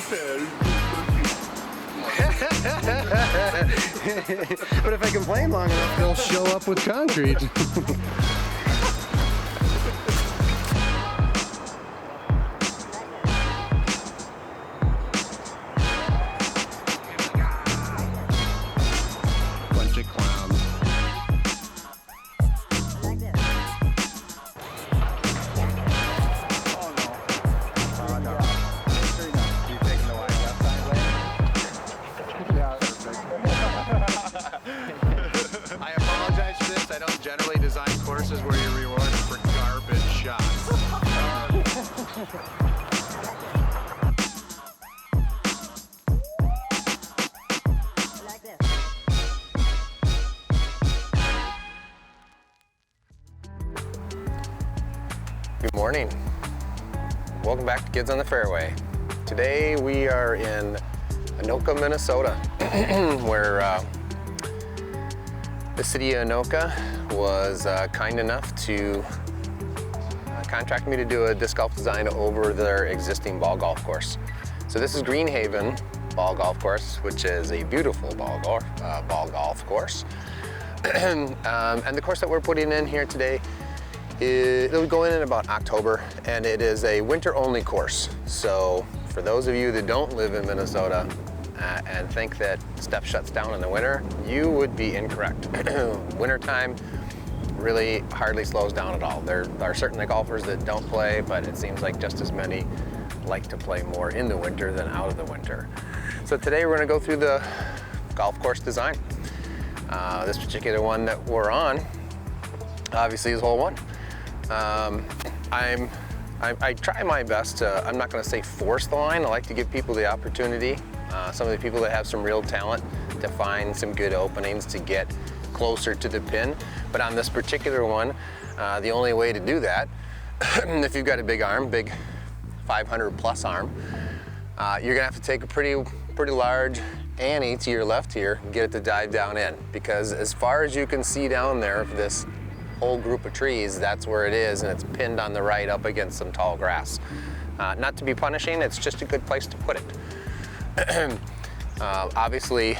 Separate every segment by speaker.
Speaker 1: But if I complain long enough, they'll show up with concrete. Bunch of clowns.
Speaker 2: I apologize for this. I don't generally design courses where you're rewarded for garbage shots.
Speaker 3: Good morning. Welcome back to Kids on the Fairway. Today we are in Anoka, Minnesota, where the city of Anoka was kind enough to contract me to do a disc golf design over their existing ball golf course. So this is Greenhaven Ball Golf Course, which is a beautiful ball golf course. And the course that we're putting in here today, it'll go in about October, and it is a winter-only course. So for those of you that don't live in Minnesota and think that stuff shuts down in the winter, you would be incorrect. Wintertime really hardly slows down at all. There are certainly golfers that don't play, but it seems like just as many like to play more in the winter than out of the winter. So today we're going to go through the golf course design. This particular one that we're on obviously is hole 1. I try my best to, I'm not going to say force the line. I like to give people the opportunity, some of the people that have some real talent, to find some good openings to get closer to the pin. But on this particular one, the only way to do that, if you've got a big arm, big 500 plus arm, you're gonna have to take a pretty large ante to your left here and get it to dive down in, because as far as you can see down there, this whole group of trees, that's where it is, and it's pinned on the right up against some tall grass. Not to be punishing, it's just a good place to put it. Obviously,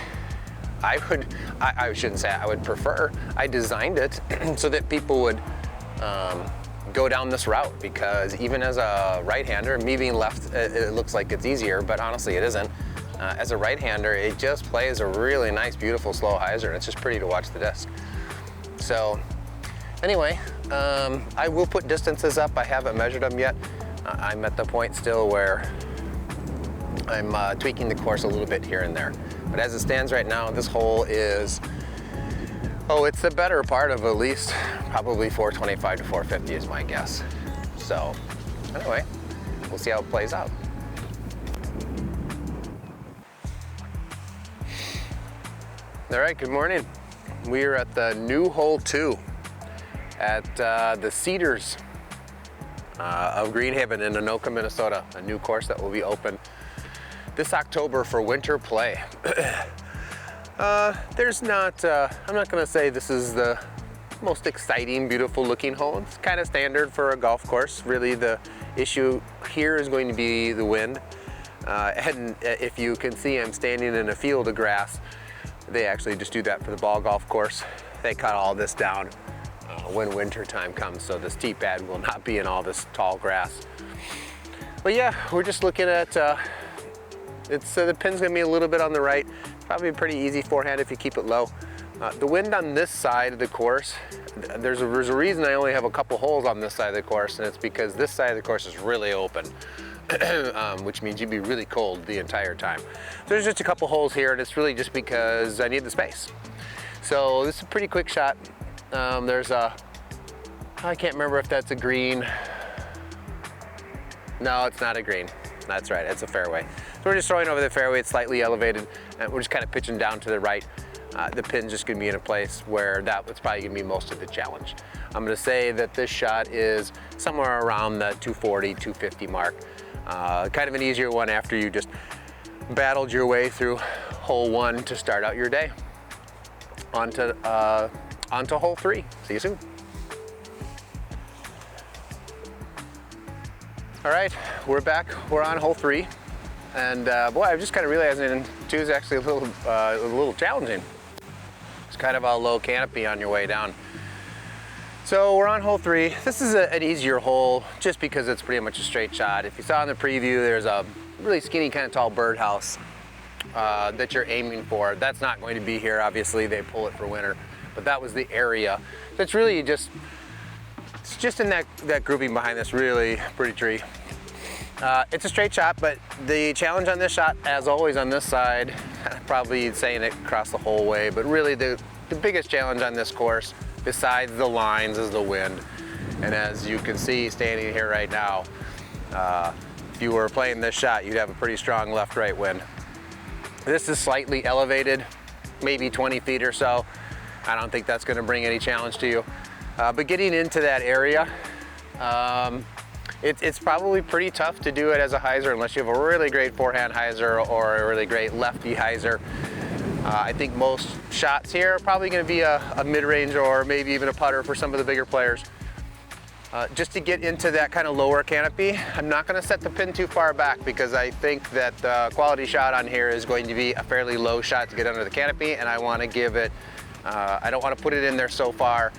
Speaker 3: I shouldn't say I would prefer, I designed it so that people would go down this route, because even as a right-hander, me being left, it looks like it's easier, but honestly it isn't. As a right-hander, it just plays a really nice, beautiful slow hyzer, and it's just pretty to watch the disc. So anyway, I will put distances up. I haven't measured them yet. I'm at the point still where I'm tweaking the course a little bit here and there. But as it stands right now, this hole is, it's the better part of at least probably 425 to 450 is my guess. So anyway, we'll see how it plays out. All right, good morning. We are at the new hole 2 at the Cedars of Greenhaven in Anoka, Minnesota, a new course that will be open this October for winter play. There's not, I'm not gonna say this is the most exciting, beautiful looking hole. It's kind of standard for a golf course. Really the issue here is going to be the wind. And if you can see, I'm standing in a field of grass. They actually just do that for the ball golf course. They cut all this down when winter time comes, so this tee pad will not be in all this tall grass. But yeah, we're just looking at, the pin's gonna be a little bit on the right, probably a pretty easy forehand if you keep it low. The wind on this side of the course, there's a reason I only have a couple holes on this side of the course, and it's because this side of the course is really open, which means you'd be really cold the entire time. So there's just a couple holes here, and it's really just because I need the space. So this is a pretty quick shot. There's a, I can't remember if that's a green. No, it's not a green. That's right, it's a fairway. So we're just throwing over the fairway, it's slightly elevated, and we're just kind of pitching down to the right. The pin's just gonna be in a place where that's probably gonna be most of the challenge. I'm gonna say that this shot is somewhere around the 240, 250 mark. Kind of an easier one after you just battled your way through hole 1 to start out your day. On to hole 3. See you soon. All right, we're back. We're on hole 3. And boy, I'm just kind of realizing 2 is actually a little challenging. It's kind of a low canopy on your way down. So we're on hole 3. This is an easier hole just because it's pretty much a straight shot. If you saw in the preview, there's a really skinny, kind of tall birdhouse that you're aiming for. That's not going to be here. Obviously, they pull it for winter, but that was the area. That's really just, it's just in that grouping behind this really pretty tree. It's a straight shot, but the challenge on this shot, as always on this side, probably saying it across the whole way, but really the biggest challenge on this course, besides the lines, is the wind. And as you can see standing here right now, if you were playing this shot, you'd have a pretty strong left-right wind. This is slightly elevated, maybe 20 feet or so. I don't think that's gonna bring any challenge to you. But getting into that area, it's probably pretty tough to do it as a hyzer unless you have a really great forehand hyzer or a really great lefty hyzer. I think most shots here are probably going to be a mid-range or maybe even a putter for some of the bigger players. Just to get into that kind of lower canopy, I'm not going to set the pin too far back because I think that the quality shot on here is going to be a fairly low shot to get under the canopy, and I want to give it, I don't want to put it in there so far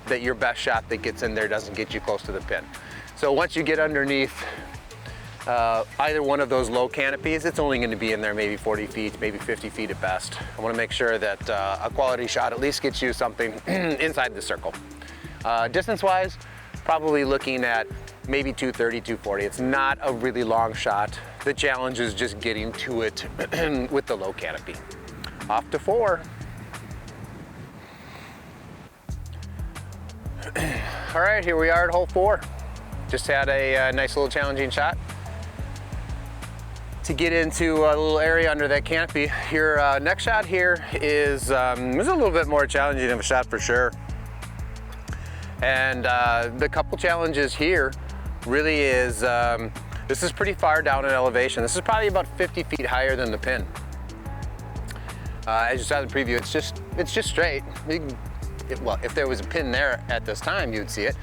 Speaker 3: that your best shot that gets in there doesn't get you close to the pin. So once you get underneath either one of those low canopies, it's only going to be in there maybe 40 feet, maybe 50 feet at best. I want to make sure that a quality shot at least gets you something inside the circle. Distance-wise, probably looking at maybe 230, 240. It's not a really long shot. The challenge is just getting to it with the low canopy. Off to 4. All right, here we are at hole 4. Just had a nice little challenging shot to get into a little area under that canopy. Your next shot here is a little bit more challenging of a shot for sure. And the couple challenges here really is, this is pretty far down in elevation. This is probably about 50 feet higher than the pin. As you saw in the preview, it's just straight. Well, if there was a pin there at this time, you'd see it.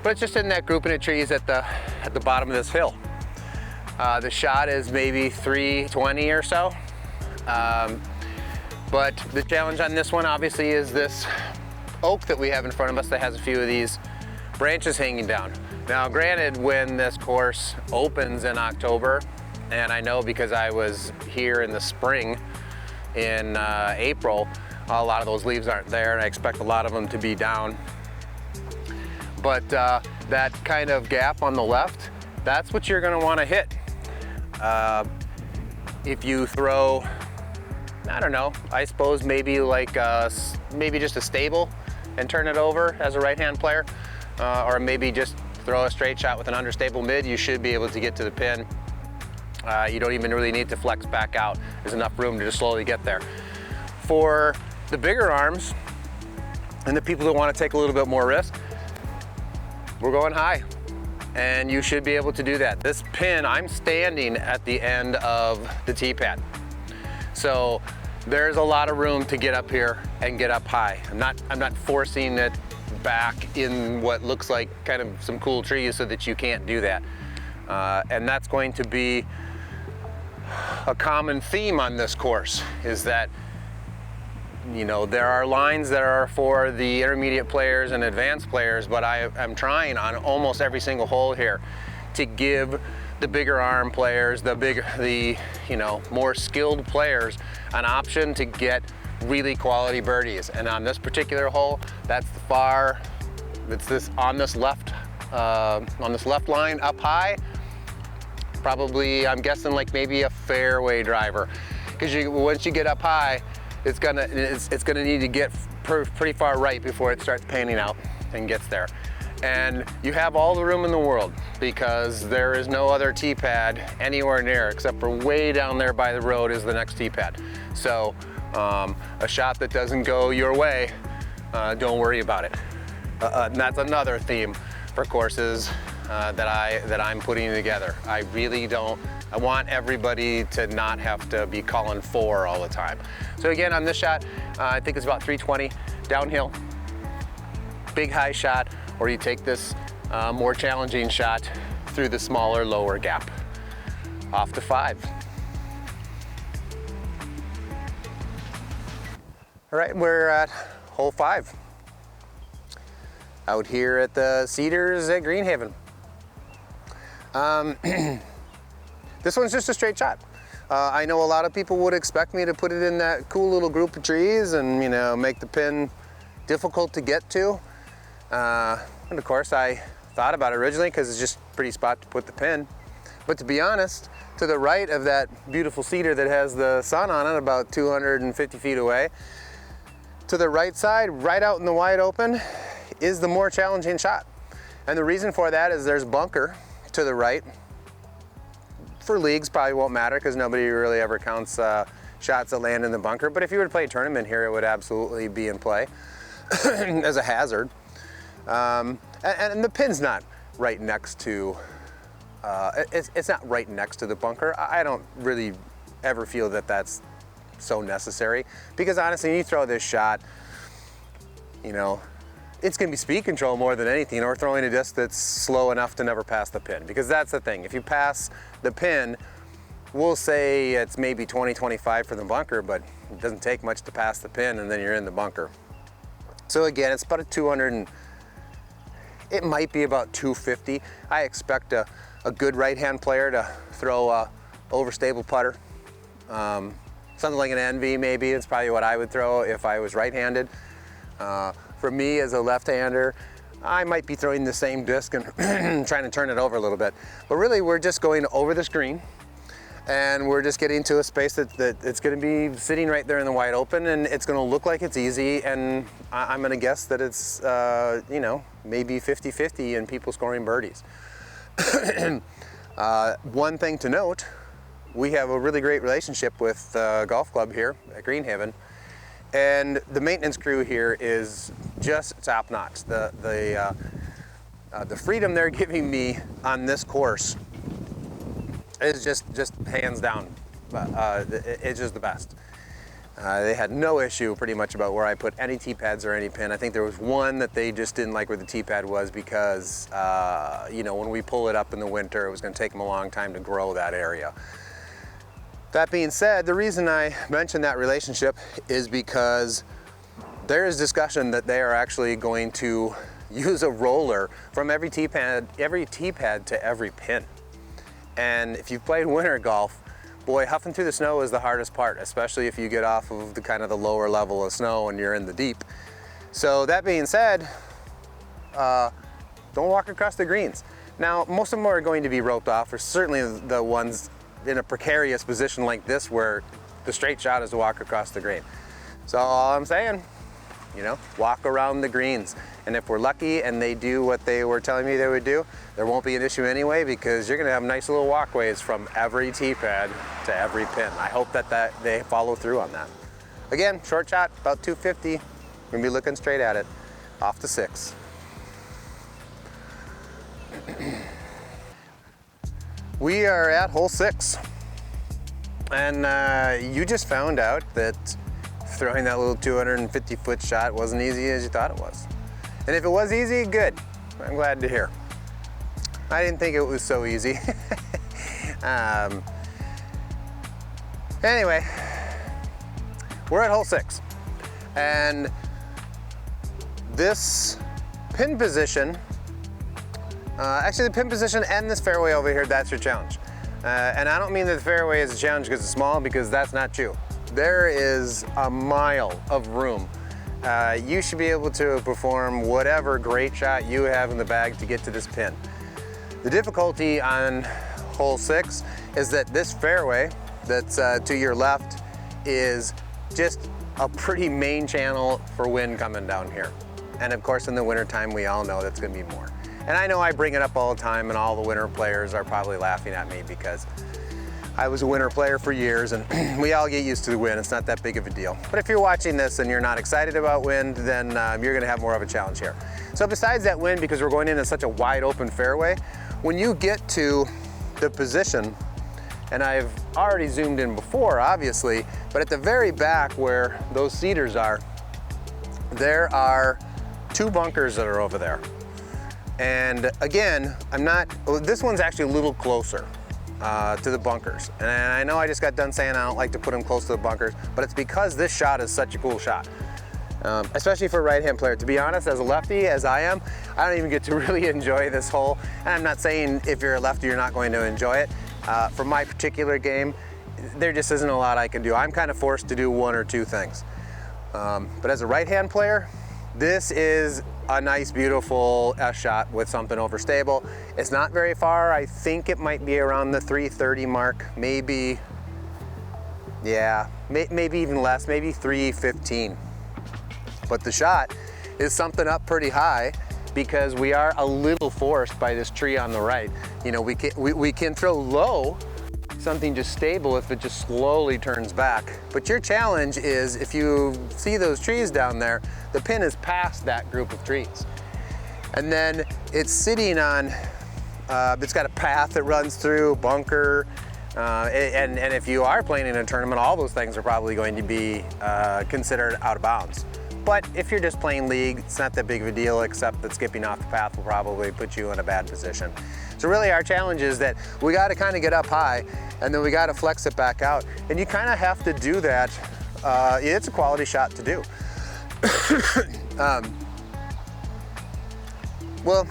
Speaker 3: But it's just in that grouping of trees at the bottom of this hill. The shot is maybe 320 or so. But the challenge on this one obviously is this oak that we have in front of us that has a few of these branches hanging down. Now granted, when this course opens in October, and I know because I was here in the spring in April, a lot of those leaves aren't there, and I expect a lot of them to be down. But that kind of gap on the left, that's what you're gonna wanna hit. If you throw, I don't know, I suppose maybe like maybe just a stable and turn it over as a right-hand player, or maybe just throw a straight shot with an understable mid, you should be able to get to the pin. You don't even really need to flex back out. There's enough room to just slowly get there. For the bigger arms and the people that want to take a little bit more risk, we're going high, and you should be able to do that. This pin, I'm standing at the end of the tee pad. So there's a lot of room to get up here and get up high. I'm not forcing it back in what looks like kind of some cool trees so that you can't do that. And that's going to be a common theme on this course, is that, you know, there are lines that are for the intermediate players and advanced players, but I'm trying on almost every single hole here to give the bigger arm players, the you know, more skilled players an option to get really quality birdies. And on this particular hole, that's on this left line up high, probably, I'm guessing like maybe a fairway driver, because once you get up high, it's gonna need to get pretty far right before it starts panning out and gets there. And you have all the room in the world because there is no other tee pad anywhere near, except for way down there by the road is the next tee pad. So a shot that doesn't go your way, don't worry about it. And that's another theme for courses that I'm putting together. I really don't. I want everybody to not have to be calling 4 all the time. So again, on this shot, I think it's about 320 downhill, big high shot, or you take this more challenging shot through the smaller, lower gap. Off to 5. All right, we're at hole 5. Out here at the Cedars at Greenhaven. This one's just a straight shot. I know a lot of people would expect me to put it in that cool little group of trees and, you know, make the pin difficult to get to. And of course I thought about it originally because it's just a pretty spot to put the pin. But to be honest, to the right of that beautiful cedar that has the sun on it, about 250 feet away, to the right side, right out in the wide open, is the more challenging shot. And the reason for that is there's bunker to the right. For leagues, probably won't matter because nobody really ever counts shots that land in the bunker. But if you were to play a tournament here, it would absolutely be in play as a hazard. And the pin's not right next to, it's not right next to the bunker. I don't really ever feel that that's so necessary because honestly, when you throw this shot, you know, it's going to be speed control more than anything, or throwing a disc that's slow enough to never pass the pin. Because that's the thing, if you pass the pin, we'll say it's maybe 20-25 for the bunker, but it doesn't take much to pass the pin and then you're in the bunker. So again, it's about a 200 and it might be about 250. I expect a good right-hand player to throw a overstable putter. Something like an NV maybe, it's probably what I would throw if I was right-handed. For me as a left-hander, I might be throwing the same disc and trying to turn it over a little bit. But really, we're just going over the screen and we're just getting to a space that it's going to be sitting right there in the wide open, and it's going to look like it's easy, and I'm going to guess that it's, you know, maybe 50-50 in people scoring birdies. One thing to note, we have a really great relationship with the golf club here at Greenhaven. And the maintenance crew here is just top notch. The freedom they're giving me on this course is just hands down. It's just the best. They had no issue pretty much about where I put any tee pads or any pin. I think there was one that they just didn't like where the tee pad was because, you know, when we pull it up in the winter, it was going to take them a long time to grow that area. That being said, the reason I mentioned that relationship is because there is discussion that they are actually going to use a roller from every tee pad to every pin. And if you've played winter golf, boy, huffing through the snow is the hardest part, especially if you get off of the kind of the lower level of snow and you're in the deep. So that being said, don't walk across the greens. Now, most of them are going to be roped off, or certainly the ones in a precarious position like this where the straight shot is to walk across the green. So all I'm saying, you know, walk around the greens. And if we're lucky and they do what they were telling me they would do, there won't be an issue anyway, because you're gonna have nice little walkways from every tee pad to every pin. I hope that they follow through on that. Again, short shot, about 250. We're gonna be looking straight at it, off to 6. We are at hole 6, and you just found out that throwing that little 250-foot shot wasn't easy as you thought it was. And if it was easy, good. I'm glad to hear. I didn't think it was so easy. Anyway, we're at hole 6, and this pin position, actually the pin position and this fairway over here, that's your challenge. And I don't mean that the fairway is a challenge because it's small, because that's not true. There is a mile of room. You should be able to perform whatever great shot you have in the bag to get to this pin. The difficulty on hole 6 is that this fairway that's to your left is just a pretty main channel for wind coming down here. And of course in the wintertime, we all know that's gonna be more. And I know I bring it up all the time, and all the winter players are probably laughing at me because I was a winter player for years, and we all get used to the wind. It's not that big of a deal. But if you're watching this and you're not excited about wind, then you're gonna have more of a challenge here. So besides that wind, because we're going into such a wide open fairway, when you get to the position, and I've already zoomed in before, obviously, but at the very back where those cedars are, there are 2 bunkers that are over there. And again, this one's actually a little closer. to the bunkers. And I know I just got done saying I don't like to put them close to the bunkers, but it's because this shot is such a cool shot. Especially for a right-hand player. To be honest, as a lefty, as I am, I don't even get to really enjoy this hole. And I'm not saying if you're a lefty, you're not going to enjoy it. For my particular game, there just isn't a lot I can do. I'm kind of forced to do one or two things. But as a right-hand player, this is a nice, beautiful shot with something overstable. It's not very far. I think it might be around the 330 mark, maybe, yeah, maybe even less, maybe 315. But the shot is something up pretty high because we are a little forced by this tree on the right. You know, we can throw low, something just stable if it just slowly turns back. But your challenge is, if you see those trees down there, the pin is past that group of trees. And then it's sitting on, it's got a path that runs through, bunker, and if you are playing in a tournament, all those things are probably going to be considered out of bounds. But if you're just playing league, it's not that big of a deal, except that skipping off the path will probably put you in a bad position. So really our challenge is that we got to kind of get up high, and then we got to flex it back out. And you kind of have to do that. It's a quality shot to do. Well,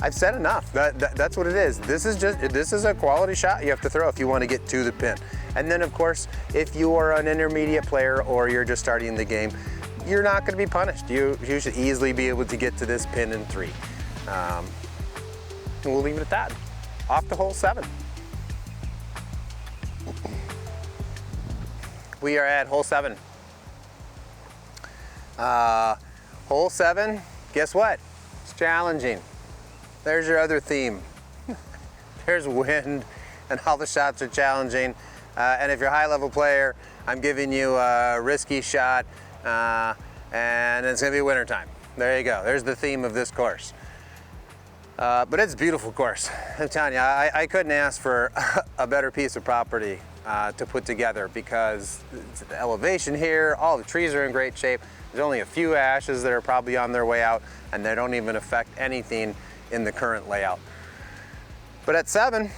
Speaker 3: I've said enough. That's what it is. This is a quality shot you have to throw if you want to get to the pin. And then of course, if you are an intermediate player or you're just starting the game, you're not going to be punished. You should easily be able to get to this pin in 3. And we'll leave it at that. Off to hole 7. We are at hole 7. Hole 7, guess what? It's challenging. There's your other theme. There's wind and all the shots are challenging. And if you're a high level player, I'm giving you a risky shot. And it's gonna be winter time. There you go. There's the theme of this course. But it's a beautiful course. I'm telling you, I couldn't ask for a better piece of property to put together, because the elevation here, all the trees are in great shape. There's only a few ashes that are probably on their way out, and they don't even affect anything in the current layout. But at 7,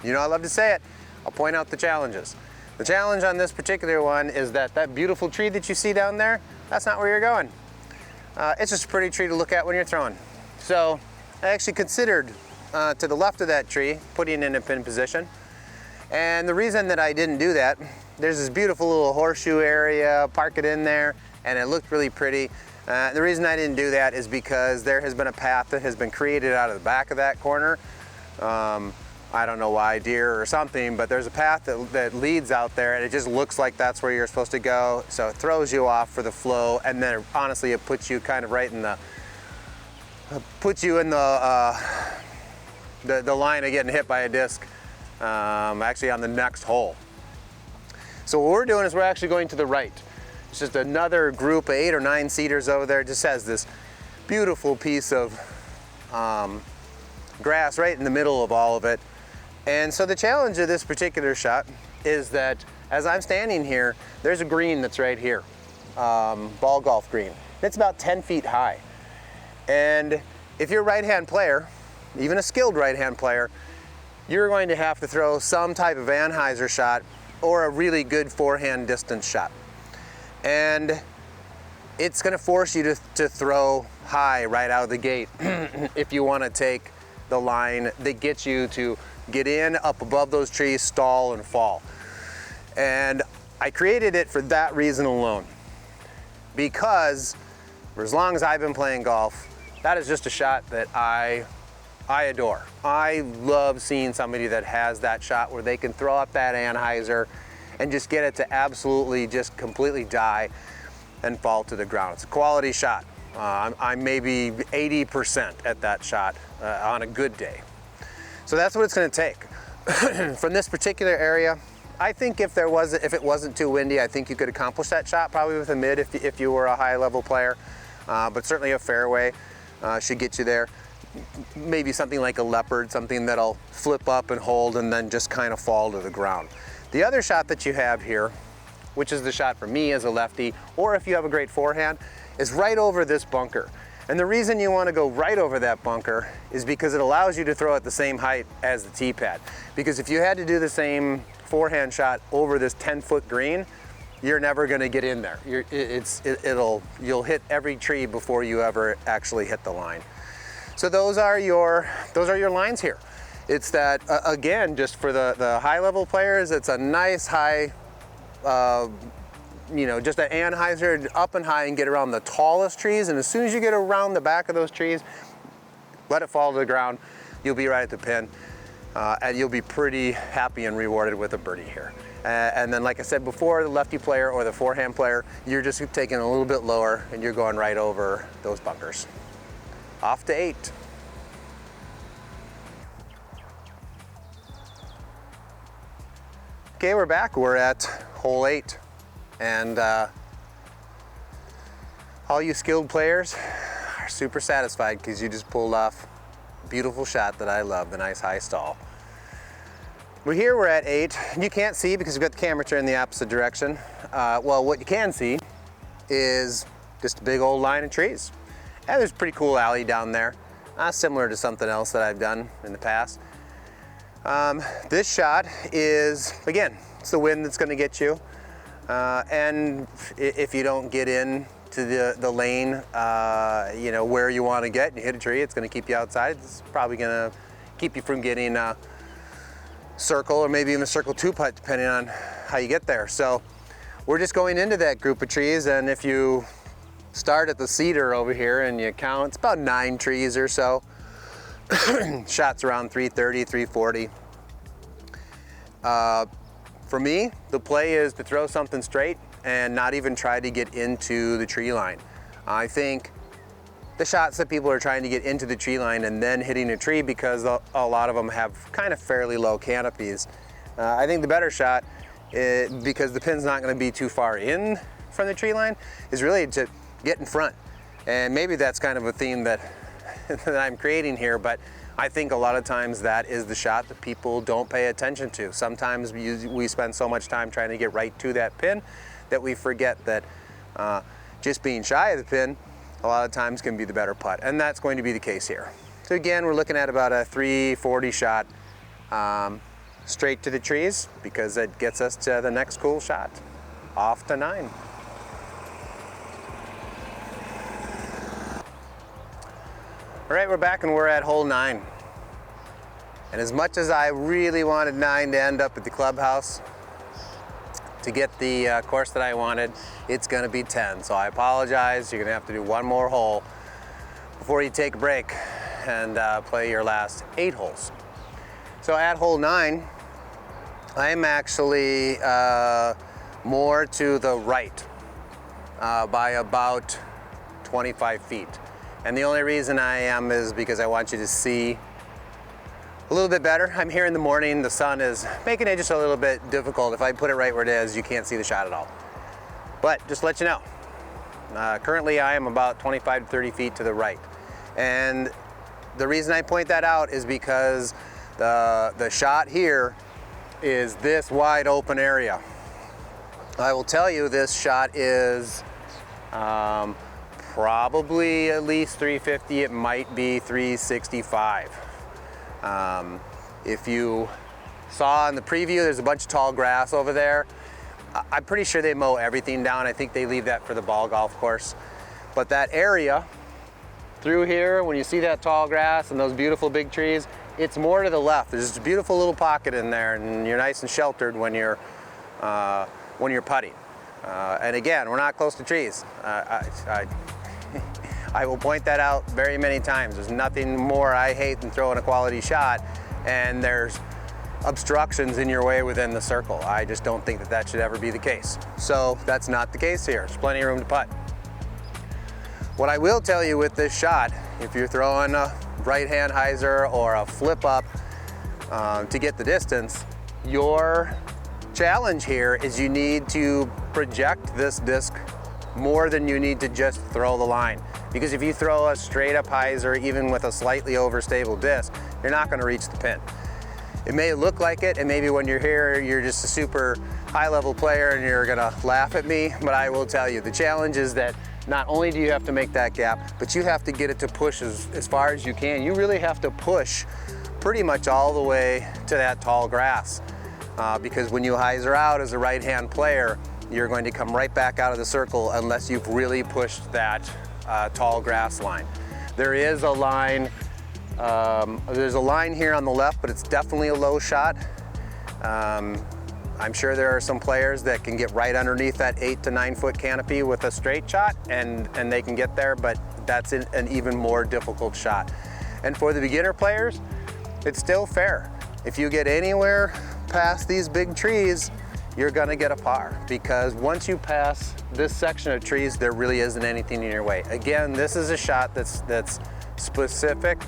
Speaker 3: you know I love to say it, I'll point out the challenges. The challenge on this particular one is that beautiful tree that you see down there, that's not where you're going. It's just a pretty tree to look at when you're throwing. So I actually considered to the left of that tree, putting it in a pin position. And the reason that I didn't do that, there's this beautiful little horseshoe area, park it in there, and it looked really pretty. The reason I didn't do that is because there has been a path that has been created out of the back of that corner. I don't know why, deer or something, but there's a path that leads out there, and it just looks like that's where you're supposed to go. So it throws you off for the flow, and then honestly it puts you kind of right in the, the line of getting hit by a disc, actually on the next hole. So what we're doing is we're actually going to the right. It's just another group of 8 or 9 cedars over there. It just has this beautiful piece of grass right in the middle of all of it. And so the challenge of this particular shot is that as I'm standing here, there's a green that's right here, ball golf green. It's about 10 feet high. And if you're a right-hand player, even a skilled right-hand player, you're going to have to throw some type of Anheuser shot or a really good forehand distance shot. And it's going to force you to throw high right out of the gate if you want to take the line that gets you to get in up above those trees, stall, and fall. And I created it for that reason alone, because for as long as I've been playing golf, that is just a shot that I adore. I love seeing somebody that has that shot where they can throw up that Anheuser and just get it to absolutely just completely die and fall to the ground. It's a quality shot. I'm maybe 80% at that shot on a good day. So that's what it's going to take. From this particular area, I think if it wasn't too windy, I think you could accomplish that shot probably with a mid if you were a high level player. But certainly a fairway should get you there. Maybe something like a leopard, something that'll flip up and hold and then just kind of fall to the ground. The other shot that you have here, which is the shot for me as a lefty, or if you have a great forehand, is right over this bunker. And the reason you want to go right over that bunker is because it allows you to throw at the same height as the tee pad. Because if you had to do the same forehand shot over this 10-foot green, you're never going to get in there. You'll hit every tree before you ever actually hit the line. So those are your lines here. It's that, again, just for the high-level players, it's a nice high, just an anhyzer up and high and get around the tallest trees. And as soon as you get around the back of those trees, let it fall to the ground. You'll be right at the pin, and you'll be pretty happy and rewarded with a birdie here. And then, like I said before, the lefty player or the forehand player, you're just taking a little bit lower and you're going right over those bunkers. Off to 8. Okay, we're back. We're at hole 8. And all you skilled players are super satisfied because you just pulled off a beautiful shot that I love, the nice high stall. We're here, we're at 8. You can't see because we've got the camera turned in the opposite direction. Well, what you can see is just a big old line of trees. And there's a pretty cool alley down there, similar to something else that I've done in the past. This shot is, again, it's the wind that's going to get you. And if you don't get in to the lane, where you want to get, and you hit a tree, it's going to keep you outside. It's probably going to keep you from getting a circle or maybe even a circle 2 putt, depending on how you get there. So we're just going into that group of trees, and if you start at the cedar over here and you count, it's about 9 trees or so. Shots around 330, 340. For me, the play is to throw something straight and not even try to get into the tree line. I think the shots that people are trying to get into the tree line and then hitting a tree, because a lot of them have kind of fairly low canopies. I think the better shot, because the pin's not going to be too far in from the tree line, is really to get in front. And maybe that's kind of a theme that I'm creating here, but I think a lot of times that is the shot that people don't pay attention to. Sometimes we spend so much time trying to get right to that pin that we forget that just being shy of the pin a lot of times can be the better putt, and that's going to be the case here. So again, we're looking at about a 340 shot straight to the trees, because it gets us to the next cool shot. Off to 9. All right, we're back and we're at hole 9. And as much as I really wanted 9 to end up at the clubhouse to get the course that I wanted, it's gonna be 10. So I apologize, you're gonna have to do one more hole before you take a break and play your last 8 holes. So at hole 9, I'm actually more to the right by about 25 feet. And the only reason I am is because I want you to see a little bit better. I'm here in the morning, the sun is making it just a little bit difficult. If I put it right where it is, you can't see the shot at all. But just to let you know, currently I am about 25 to 30 feet to the right. And the reason I point that out is because the shot here is this wide open area. I will tell you, this shot is probably at least 350, it might be 365. If you saw in the preview, there's a bunch of tall grass over there. I'm pretty sure they mow everything down. I think they leave that for the ball golf course. But that area through here, when you see that tall grass and those beautiful big trees, it's more to the left. There's a beautiful little pocket in there, and you're nice and sheltered when you're putting. And again, we're not close to trees. I will point that out very many times. There's nothing more I hate than throwing a quality shot and there's obstructions in your way within the circle. I just don't think that that should ever be the case. So that's not the case here. There's plenty of room to putt. What I will tell you with this shot, if you're throwing a right-hand hyzer or a flip up to get the distance, your challenge here is you need to project this disc more than you need to just throw the line. Because if you throw a straight up hyzer, even with a slightly overstable disc, you're not going to reach the pin. It may look like it, and maybe when you're here, you're just a super high level player and you're going to laugh at me, but I will tell you, the challenge is that not only do you have to make that gap, but you have to get it to push as far as you can. You really have to push pretty much all the way to that tall grass. Because when you hyzer out as a right-hand player, you're going to come right back out of the circle unless you've really pushed that tall grass line. There is a line, there's a line here on the left, but it's definitely a low shot. I'm sure there are some players that can get right underneath that 8 to 9 foot canopy with a straight shot and they can get there, but that's an even more difficult shot. And for the beginner players, it's still fair. If you get anywhere past these big trees, you're gonna get a par, because once you pass this section of trees, there really isn't anything in your way. Again, this is a shot that's specific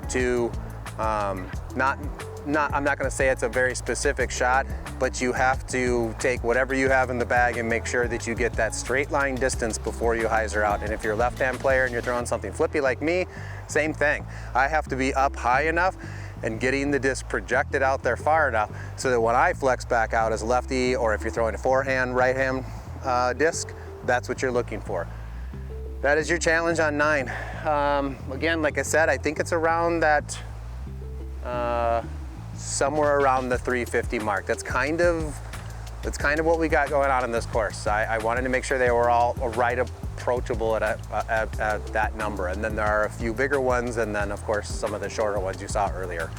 Speaker 3: to, I'm not gonna say it's a very specific shot, but you have to take whatever you have in the bag and make sure that you get that straight line distance before you hyzer out. And if you're a left-hand player and you're throwing something flippy like me, same thing. I have to be up high enough and getting the disc projected out there far enough so that when I flex back out as a lefty, or if you're throwing a forehand, right-hand disc, that's what you're looking for. That is your challenge on 9. Again, like I said, I think it's around that, somewhere around the 350 mark. That's kind of what we got going on in this course. I wanted to make sure they were all right approachable at that number. And then there are a few bigger ones, and then of course some of the shorter ones you saw earlier.